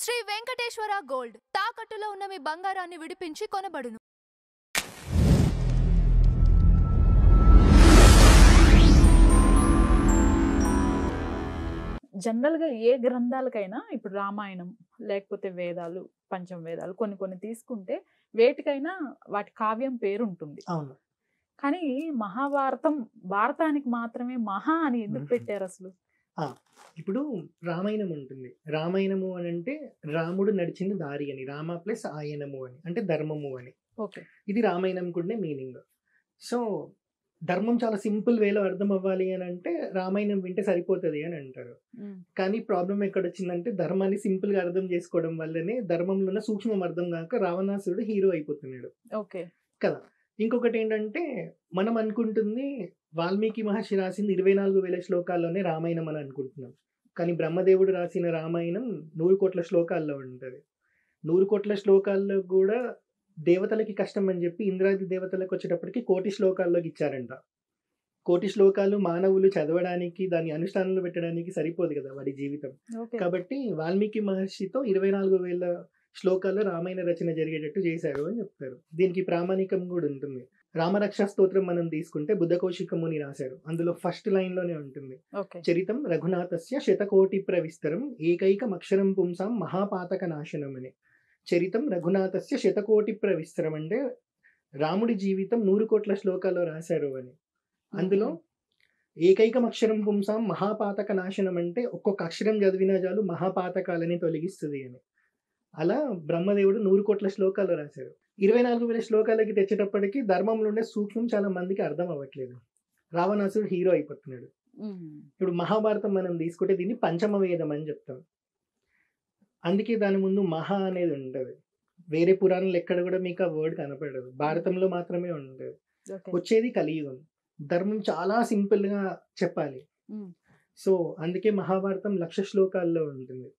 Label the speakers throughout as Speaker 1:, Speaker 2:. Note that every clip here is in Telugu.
Speaker 1: శ్రీ వెంకటేశ్వర గోల్డ్ తాకట్టులో ఉన్న మీ బంగారాన్ని విడిపించి కొనబడును.
Speaker 2: జనరల్‌గా ఏ గ్రంథాలకైనా ఇప్పుడు రామాయణం, లేకపోతే వేదాలు, పంచమవేదాలు కొన్ని తీసుకుంటే వేటికైనా వాటి కావ్యం పేరుంటుంది.
Speaker 3: అవును.
Speaker 2: కానీ మహాభారతం, భారతానికి మాత్రమే మహా అని ఎందుకు పెట్టారసలు?
Speaker 3: ఇప్పుడు రామాయణం ఉంటుంది. రామాయణము అనంటే రాముడు నడిచిన దారి అని. రామ ప్లస్ ఆయనము అని. అంటే ధర్మము అని.
Speaker 2: ఓకే.
Speaker 3: ఇది రామాయణంకుండే మీనింగ్. సో, ధర్మం చాలా సింపుల్ వేలో అర్థం అవ్వాలి అనంటే రామాయణం వింటే సరిపోతది అని అంటారు. కానీ ప్రాబ్లమ్ ఎక్కడొచ్చిందంటే ధర్మాన్ని సింపుల్‌గా అర్థం చేసుకోవడం వల్లనే ధర్మంలో ఉన్న సూక్ష్మం అర్థం గాక రావణాసురుడు హీరో అయిపోతున్నాడు.
Speaker 2: ఓకే.
Speaker 3: కదా! ఇంకొకటేంటంటే మనం అనుకుంటుంది వాల్మీకి మహర్షి రాసింది 24,000 శ్లోకాల్లోనే రామాయణం అని అనుకుంటున్నాం. కానీ బ్రహ్మదేవుడు రాసిన రామాయణం 100,00,00,000 శ్లోకాల్లో ఉంటది. 100,00,00,000 శ్లోకాల్లో గూడా దేవతలకి కష్టం అని జెప్పి ఇంద్రాది దేవతలకొచ్చేటప్పటికి 1,00,00,000 శ్లోకాల్లోకి ఇచ్చారంట. 1,00,00,000 శ్లోకాలు మానవులు చదవడానికి, దాన్ని అనుష్ఠానంలో పెట్టడానికి సరిపోదు గదా! వాడి జీవితం.
Speaker 2: ఓకే.
Speaker 3: కాబట్టి వాల్మీకి మహర్షితో 24,000 శ్లోకాల్లో రామాయణ రచన జరిగేటట్టు చేశారు అని చెప్తారు. దీనికి ప్రామాణికం గూడా ఉంటుంది. రామరక్షా స్తోత్రం మనం తీసుకుంటే బుద్ధకౌశిక ముని రాశారు. అందులో ఫస్ట్ లైన్‌లోనే ఉంటుంది.
Speaker 2: ఓకే.
Speaker 3: చరితం రఘునాథస్య శతకోటి ప్రవిస్తరం ఏకైకమక్షరం పుంసాం మహాపాతక నాశనం అని. చరితం రఘునాథస్య శతకోటి ప్రవిస్తరం అంటే రాముడి జీవితం 100,00,00,000 శ్లోకాల్లో రాశారు అని. అందులో ఏకైకమక్షరం పుంసాం మహాపాతక నాశనం అంటే ఒక్కొక్క అక్షరం చదివినా చాలు మహాపాతకాలని తొలగిస్తది అని. అలా బ్రహ్మదేవుడు 100,00,00,000 శ్లోకాల్లో రాశారు. 24,000 శ్లోకాలకి తెచ్చేటప్పటికి ధర్మంలో ఉండే సూక్ష్మం చాలా మందికి అర్థం అవ్వట్లేదు. రావణాసురుడు హీరో అయిపోతున్నాడు. ఇప్పుడు మహాభారతం మనం తీసుకుంటే దీన్ని పంచమ వేదం అని చెప్తాం. అందుకే దాని ముందు మహా అనేది ఉంటది. వేరే పురాణాలు ఎక్కడ కూడా మీకు ఆ వర్డ్ కనపడదు. భారతంలో మాత్రమే ఉంటది.
Speaker 2: ఓకే.
Speaker 3: వచ్చేది కలియుగం. ధర్మం చాలా సింపుల్‌గా చెప్పాలి. సో, అందుకే మహాభారతం 1,00,000 శ్లోకాల్లో ఉంటుంది.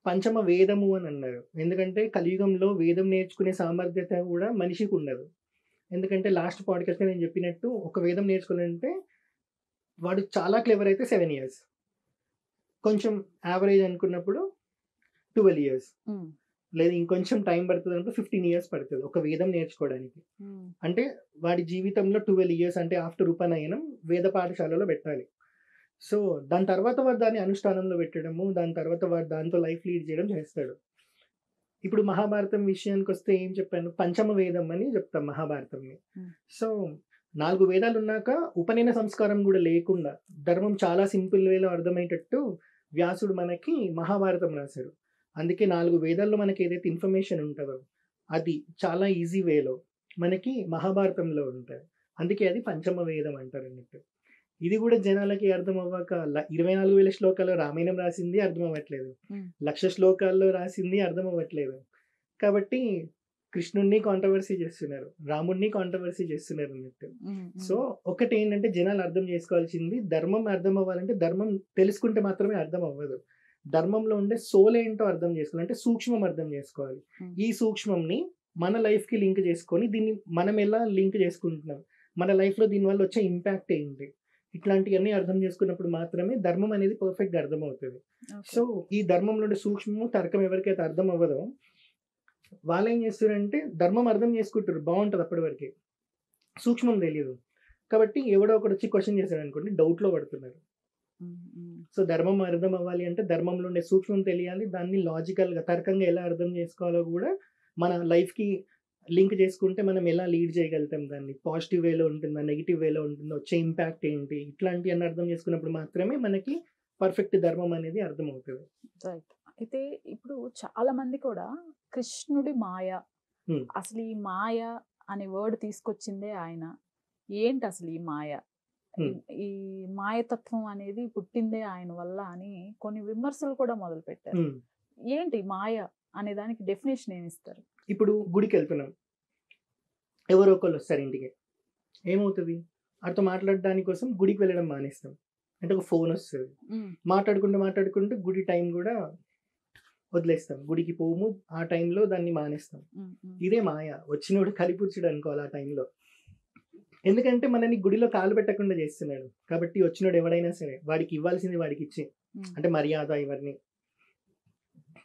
Speaker 3: పంచమ వేదము అని అన్నారు. ఎందుకంటే కలియుగంలో వేదం నేర్చుకునే సామర్థ్యత కూడా మనిషికి ఉండదు. ఎందుకంటే లాస్ట్ పాడ్‌కాస్ట్‌లో నేను చెప్పినట్టు ఒక వేదం నేర్చుకోవాలంటే వాడు చాలా క్లెవర్ అయితే 7 ఇయర్స్. కొంచెం యావరేజ్ అనుకున్నప్పుడు 12 ఇయర్స్. లేదా ఇంకొంచెం టైం పడుతుందనుకో 15 ఇయర్స్ పడుతది ఒక వేదం నేర్చుకోవడానికి. అంటే వాడి జీవితంలో 12 ఇయర్స్ అంటే ఆఫ్టర్ ఉపనయనం వేద పాఠశాలలో పెట్టాలి. సో, దాని తర్వాత వాడు దాన్ని అనుష్ఠానంలో పెట్టడము, దాని తర్వాత వాడు దాంతో లైఫ్ లీడ్ చేయడం చేస్తాడు. ఇప్పుడు మహాభారతం విషయానికొస్తే ఏం చెప్పాను? పంచమ వేదం అని చెప్తాం మహాభారతంని. సో, 4 వేదాలున్నాక ఉపనయన సంస్కారం గూడా లేకుండా ధర్మం చాలా సింపుల్ వేలో అర్థమయ్యేటట్టు వ్యాసుడు మనకి మహాభారతం రాశారు. అందుకే 4 వేదాల్లో మనకి ఏదైతే ఇన్ఫర్మేషన్ ఉంటదో అది చాలా ఈజీ వేలో మనకి మహాభారతంలో ఉంటది. అందుకే అది పంచమ వేదం అంటారన్నట్టు. ఇది గూడా జనాలకి అర్థం అవ్వక 24,000 శ్లోకాల్లో రామాయణం రాసింది అర్థం అవ్వట్లేదు. 1,00,000 శ్లోకాల్లో రాసింది అర్థం అవ్వట్లేదు. కాబట్టి కృష్ణుడిని కాంట్రోవర్సీ చేస్తున్నారు. రాముడిని కాంట్రోవర్సీ చేస్తున్నారు అన్నట్టు. సో, ఒకటేంటంటే జనాలు అర్థం చేసుకోవాల్సింది ధర్మం అర్థం అవ్వాలంటే ధర్మం తెలుసుకుంటే మాత్రమే అర్థం అవ్వదు. ధర్మంలో ఉండే సోల్ ఏంటో అర్థం చేసుకోవాలి. అంటే సూక్ష్మం అర్థం చేసుకోవాలి. ఈ సూక్ష్మంని మన లైఫ్‌కి లింక్ చేసుకొని దీన్ని మనం ఎలా లింక్ చేసుకుంటున్నాం? మన లైఫ్‌లో దీనివల్ల వచ్చే ఇంపాక్ట్ ఏంటి? ఇట్లాంటియన్నీ అర్థం చేసుకున్నప్పుడు మాత్రమే ధర్మం అనేది పర్ఫెక్ట్‌గా అర్థమవుతది. సో, ఈ ధర్మంలో ఉండే సూక్ష్మము, తర్కం ఎవరికైతే అర్థం అవ్వదో వాళ్ళేం చేస్తారంటే ధర్మం అర్థం చేసుకుంటారు. బావుంటది అప్పటి వరకే. సూక్ష్మం తెలీదు. కాబట్టి ఎవడో ఒకడొచ్చి క్వెషన్ చేశాడనుకోండి డౌట్‌లో పడుతున్నారు. సో, ధర్మం అర్థం అవ్వాలి అంటే ధర్మంలో ఉండే సూక్ష్మం తెలియాలి. దాన్ని లాజికల్‌గా, తర్కంగా ఎలా అర్థం చేసుకోవాలో గూడా మన లైఫ్‌కి లింక్ చేసుకుంటే మనం ఎలా లీడ్ చేయగలుగుతాం దాన్ని. పాజిటివ్ వేలో ఉంటుందా? నెగెటివ్ వేలో ఉంటుందా? వచ్చే ఇంపాక్ట్ ఏంటి? ఇట్లాంటియన్నీ అర్థం చేసుకున్నప్పుడు మాత్రమే మనకి పర్ఫెక్ట్ ధర్మం అనేది అర్థమవుతది.
Speaker 2: రైట్. అయితే ఇప్పుడు చాలా మంది కూడా కృష్ణుడి మాయ,
Speaker 3: హ్మ్.
Speaker 2: అసలు ఈ మాయ అనే వర్డ్ తీసుకొచ్చిందే ఆయన. ఏంటి అసలు ఈ మాయ? ఈ మాయతత్వం అనేది పుట్టిందే ఆయన వల్ల అని కొన్ని విమర్శలు కూడా మొదలుపెట్టారు. ఏంటి మాయ అనే దానికి డెఫినేషన్ ఏమిస్తారు?
Speaker 3: ఇప్పుడు గుడికెళ్తున్నాం. ఎవరో ఒకళ్ళొస్తారు ఇంటికి. ఏమవుతది? ఆడితో మాట్లాడడానికి కోసం గుడికి వెళ్ళడం మానేస్తాం. అంటే ఒక ఫోనొస్తది. మాట్లాడుకుంటూ గుడి టైం గూడా వదిలేస్తాం. గుడికి పోము. ఆ టైంలో దాన్ని మానేస్తాం. ఇదే మాయ. వచ్చినోడు కలిపురుచుడు అనుకోవాలి ఆ టైంలో. ఎందుకంటే మనల్ని గుడిలో కాలు పెట్టకుండా చేస్తున్నాడు. కాబట్టి వచ్చినోడు ఎవడైనా సరే వాడికి ఇవ్వాల్సింది వాడికిచ్చి అంటే మర్యాద ఇవన్నీ.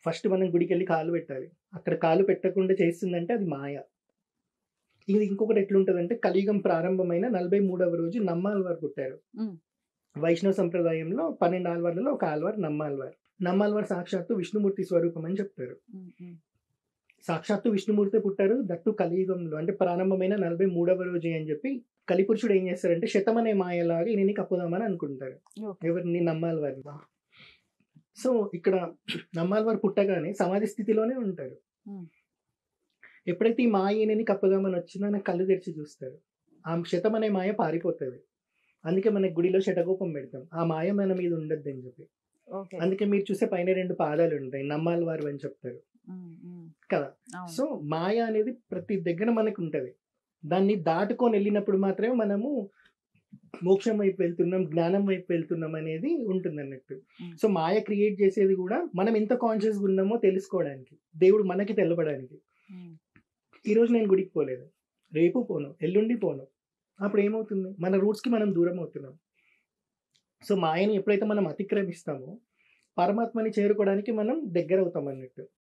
Speaker 3: ఫస్ట్ మనం గుడికి వెళ్ళి కాలు పెట్టాలి. అక్కడ కాలు పెట్టకుండా చేస్తుందంటే అది మాయ. ఇది ఇంకొకటి ఎట్లుంటదంటే కలియుగం ప్రారంభమైన 43వ రోజు నమ్మాల్వారు పుట్టారు.
Speaker 2: ఉమ్,
Speaker 3: వైష్ణవ సంప్రదాయంలో 12 ఆళ్వార్లలో ఒక ఆళ్వార్ నమ్మాల్వారు. నమ్మాల్వారు సాక్షాత్తు విష్ణుమూర్తి స్వరూపం అని చెప్తారు.
Speaker 2: ఉమ్, ఉమ్,
Speaker 3: సాక్షాత్తు విష్ణుమూర్తి పుట్టారు, దట్టు కలియుగంలో, అంటే ప్రారంభమైన 43వ రోజు అని చెప్పి కలిపురుషుడు ఏం చేస్తారంటే శతం అనే మాయలాగా ఈయనని కప్పుదామని అనుకుంటారు.
Speaker 2: ఓకే.
Speaker 3: ఎవరిని? నమ్మాల్వారిని. సో ఇక్కడ నమ్మాల్వారు పుట్టగానే సమాధి స్థితిలోనే ఉంటారు.
Speaker 2: ఉమ్,
Speaker 3: ఎప్పుడైతే ఈ మాయ ఈయనని కప్పుదామని వచ్చిందో ఆయన కళ్ళు తెరిచి చూస్తారు. ఆ శతం అనే మాయ పారిపోతుంది. అందుకే మన గుడిలో శటకోపం పెడతాం, ఆ మాయ మన మీద ఉండద్దు అని చెప్పి.
Speaker 2: ఓకే.
Speaker 3: అందుకే మీరు చూసే పైన 2 పాదాలు ఉంటాయి, నమ్మాల్వారు అని చెప్తారు
Speaker 2: ఉమ్, ఉమ్,
Speaker 3: కదా.
Speaker 2: అవును.
Speaker 3: సో మాయ అనేది ప్రతి దగ్గర మనకు ఉంటది. దాన్ని దాటుకొని వెళ్ళినప్పుడు మాత్రమే మనము మోక్షం వైపు వెళ్తున్నాం, జ్ఞానం వైపు వెళ్తున్నాం అనేది ఉంటుంది అన్నట్టు. సో మాయ క్రియేట్ చేసేది కూడా మనం ఎంత కాన్షియస్గా ఉన్నామో తెలుసుకోవడానికి, దేవుడు మనకి తెలపడానికి.
Speaker 2: ఉమ్,
Speaker 3: ఈరోజు నేను గుడికి పోలేదు, రేపు పోను, ఎల్లుండి పోను, అప్పుడు ఏమవుతుంది? మన రూట్స్కి మనం దూరం అవుతున్నాం. సో మాయని ఎప్పుడైతే మనం అతిక్రమిస్తామో పరమాత్మని చేరుకోవడానికి మనం దగ్గర అవుతాం అన్నట్టు.